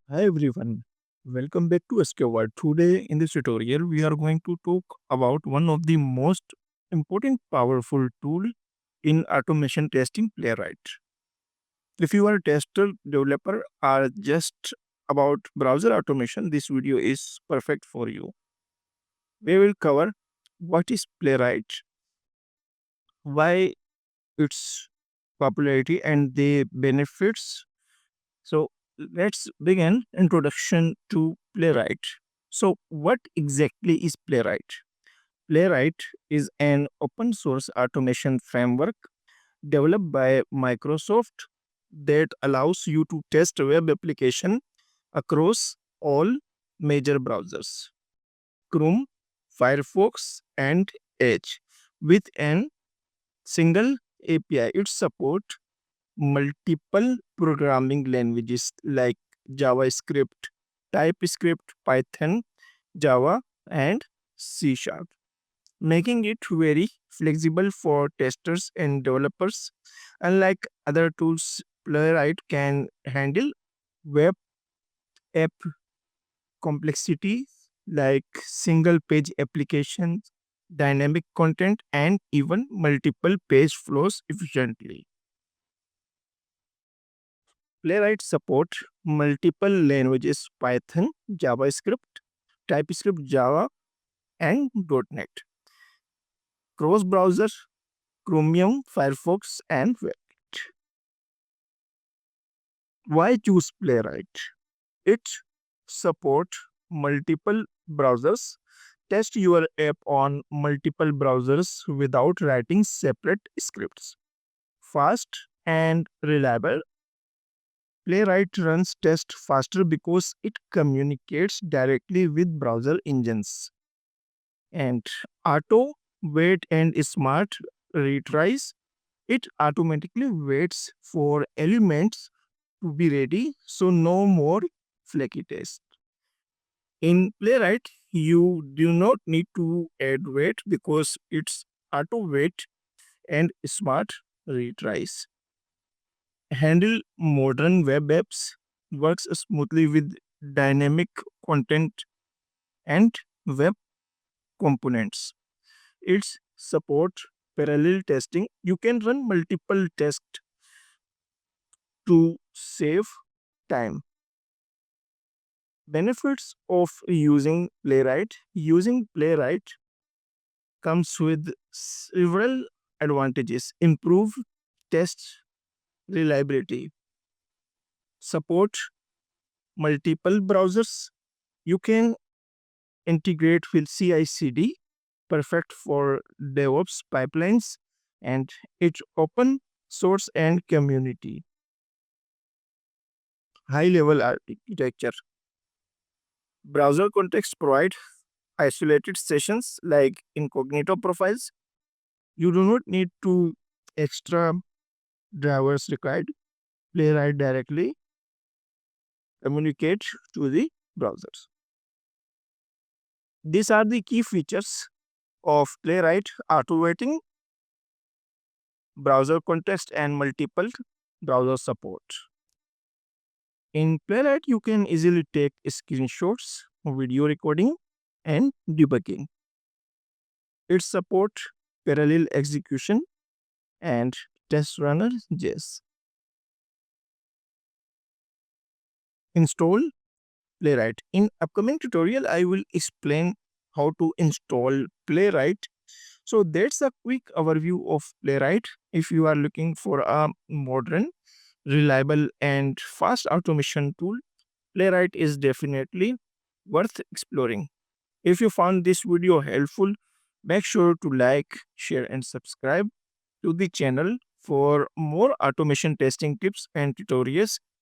Hi everyone, welcome back to Escapade. Today in this tutorial we are going to talk about one of the most important powerful tool in automation testing, Playwright. If you are a tester, developer or just about browser automation, this video is perfect for you. We will cover what is Playwright, why its popularity and the benefits. So let's begin introduction to Playwright. So what exactly is Playwright? Playwright is an open source automation framework developed by Microsoft that allows you to test web application across all major browsers, Chrome, Firefox and Edge with an single API. It supports multiple programming languages like JavaScript, TypeScript, Python, Java, and C Sharp, making it very flexible for testers and developers. Unlike other tools, Playwright can handle web app complexity like single page applications, dynamic content, and even multiple page flows efficiently. Playwright support multiple languages Python, JavaScript, TypeScript, Java, and .NET, cross browser, Chromium, Firefox, and web. Why choose Playwright? It support multiple browsers. Test your app on multiple browsers without writing separate scripts. Fast and reliable. Playwright runs tests faster because it communicates directly with browser engines. And auto wait and smart retries, it automatically waits for elements to be ready, so no more flaky tests. In Playwright, you do not need to add wait because it's auto wait and smart retries. Handle modern web apps, works smoothly with dynamic content and web components. It's support parallel testing. You can run multiple tests to save time. Benefits of using Playwright. Using Playwright comes with several advantages. Improve test reliability. Support multiple browsers. You can integrate with CI/CD, perfect for DevOps pipelines, and it's open source and community. High level architecture. Browser context provide isolated sessions like incognito profiles. You do not need to extra drivers required. Playwright directly communicate to the browsers. These are the key features of Playwright: auto waiting, browser context, and multiple browser support. In Playwright, you can easily take screenshots, video recording, and debugging. It supports parallel execution and test runner JS. Install Playwright. In upcoming tutorial, I will explain how to install Playwright. So that's a quick overview of Playwright. If you are looking for a modern, reliable, and fast automation tool, Playwright is definitely worth exploring. If you found this video helpful, make sure to like, share, and subscribe to the channel for more automation testing tips and tutorials.